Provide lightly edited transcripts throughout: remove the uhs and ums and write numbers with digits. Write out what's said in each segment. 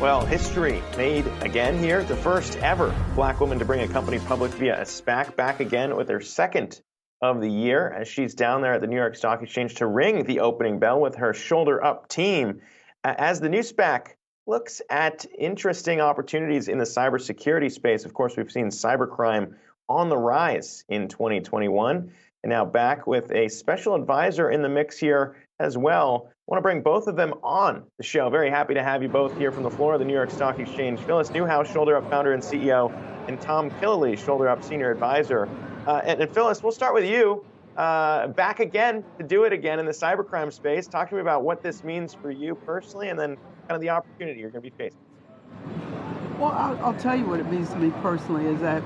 Well, history made again here. The first ever black woman to bring a company public via a SPAC, back again with her second of the year as she's down there at the New York Stock Exchange to ring the opening bell with her ShoulderUp team. As the new SPAC looks at interesting opportunities in the cybersecurity space. Of course, we've seen cybercrime on the rise in 2021. And now back with a special advisor in the mix here as well. I want to bring both of them on the show. Very happy to have you both here from the floor of the New York Stock Exchange. Phyllis Newhouse, ShoulderUp founder and CEO, and Tom Killelea, ShoulderUp senior advisor. And Phyllis, we'll start with you. Back again to do it again in the cybercrime space. Talk to me about what this means for you personally, and then kind of the opportunity you're going to be facing. Well, I'll tell you what it means to me personally is that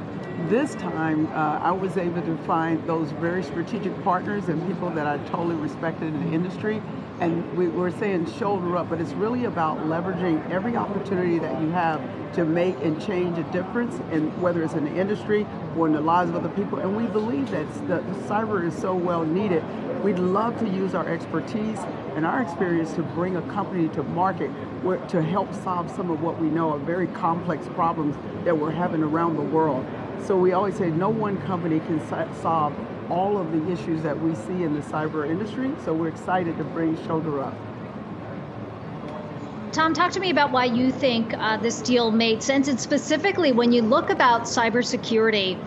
this time I was able to find those very strategic partners and people that I totally respected in the industry. And we're saying shoulder up, but it's really about leveraging every opportunity that you have to make and change a difference, and whether it's in the industry or in the lives of other people. And we believe that the cyber is so well needed. We'd love to use our expertise and our experience to bring a company to market to help solve some of what we know are very complex problems that we're having around the world. So we always say no one company can solve all of the issues that we see in the cyber industry. So we're excited to bring ShoulderUp. Tom, talk to me about why you think this deal made sense, and specifically when you look about cybersecurity,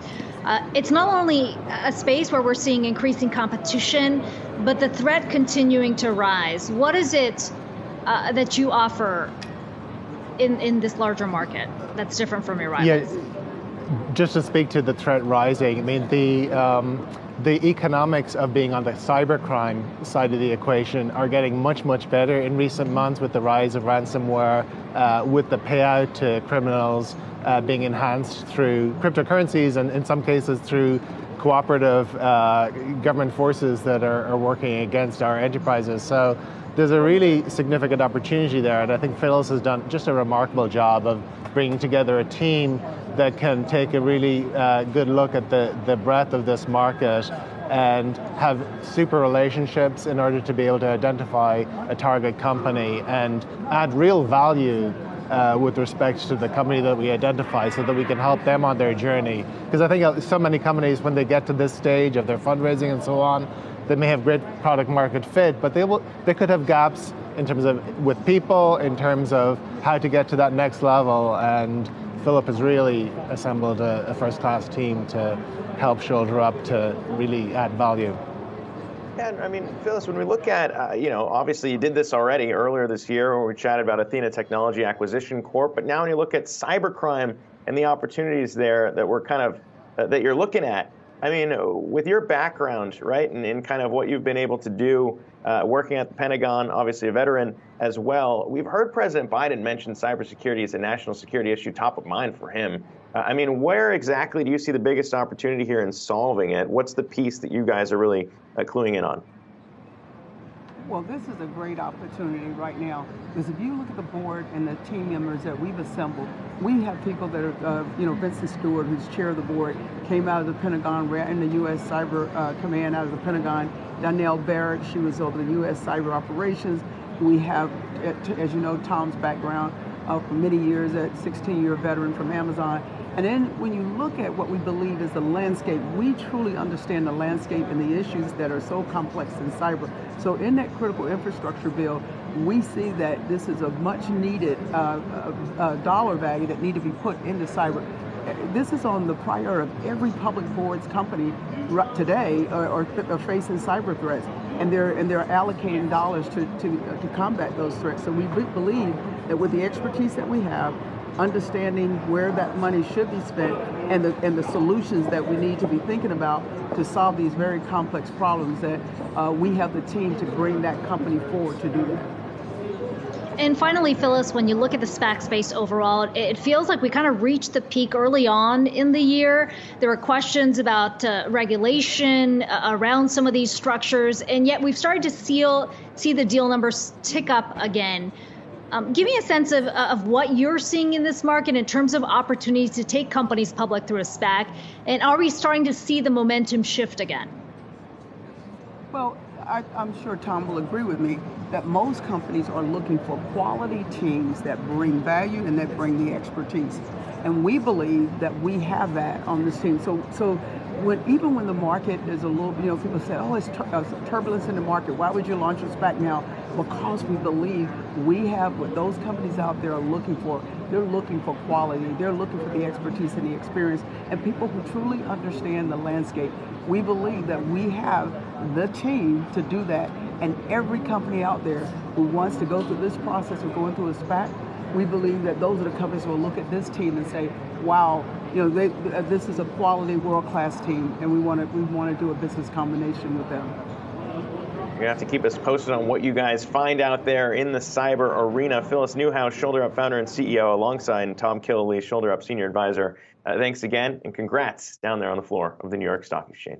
it's not only a space where we're seeing increasing competition, but the threat continuing to rise. What is it that you offer in this larger market that's different from your rivals? Yeah, just to speak to the threat rising, I mean, the economics of being on the cybercrime side of the equation are getting much, much better in recent months with the rise of ransomware, with the payout to criminals being enhanced through cryptocurrencies and in some cases through cooperative government forces that are working against our enterprises. So there's a really significant opportunity there, and I think Phyllis has done just a remarkable job of bringing together a team that can take a really good look at the breadth of this market and have super relationships in order to be able to identify a target company and add real value with respect to the company that we identify so that we can help them on their journey. Because I think so many companies, when they get to this stage of their fundraising and so on, they may have great product market fit, but they could have gaps in terms of with people, in terms of how to get to that next level. And Philip has really assembled a first-class team to help ShoulderUp to really add value. Yeah, I mean, Phyllis, when we look at, obviously you did this already earlier this year when we chatted about Athena Technology Acquisition Corp, but now when you look at cybercrime and the opportunities there that we're kind of, that you're looking at, I mean, with your background, right, and in kind of what you've been able to do, working at the Pentagon, obviously a veteran as well, we've heard President Biden mention cybersecurity as a national security issue top of mind for him. I mean, where exactly do you see the biggest opportunity here in solving it? What's the piece that you guys are really cluing in on? Well, this is a great opportunity right now, because if you look at the board and the team members that we've assembled, we have people that are, Vincent Stewart, who's chair of the board, came out of the Pentagon, ran the U.S. Cyber Command out of the Pentagon. Danielle Barrett, she was over the U.S. Cyber Operations. We have, as you know, Tom's background for many years, a 16-year veteran from Amazon. And then when you look at what we believe is the landscape, we truly understand the landscape and the issues that are so complex in cyber. So in that critical infrastructure bill, we see that this is a much needed dollar value that need to be put into cyber. This is on the priority of every public board's company today are facing cyber threats, and they're allocating dollars to combat those threats. So we believe that with the expertise that we have, understanding where that money should be spent, and the solutions that we need to be thinking about to solve these very complex problems, that we have the team to bring that company forward to do that. And finally, Phyllis, when you look at the SPAC space overall, it feels like we kind of reached the peak early on in the year. There were questions about regulation around some of these structures, and yet we've started to see the deal numbers tick up again. Give me a sense of what you're seeing in this market in terms of opportunities to take companies public through a SPAC, and are we starting to see the momentum shift again? Well, I'm sure Tom will agree with me that most companies are looking for quality teams that bring value and that bring the expertise. And we believe that we have that on this team. So even when the market is a little, people say, oh, it's turbulence in the market. Why would you launch a SPAC now? Because we believe we have what those companies out there are looking for. They're looking for quality. They're looking for the expertise and the experience and people who truly understand the landscape. We believe that we have the team to do that. And every company out there who wants to go through this process of going through a SPAC, we believe that those are the companies who will look at this team and say, wow, this is a quality world-class team, and we want to do a business combination with them. You're going to have to keep us posted on what you guys find out there in the cyber arena. Phyllis Newhouse, ShoulderUp founder and CEO, alongside Tom Killalea, ShoulderUp senior advisor. Thanks again, and congrats down there on the floor of the New York Stock Exchange.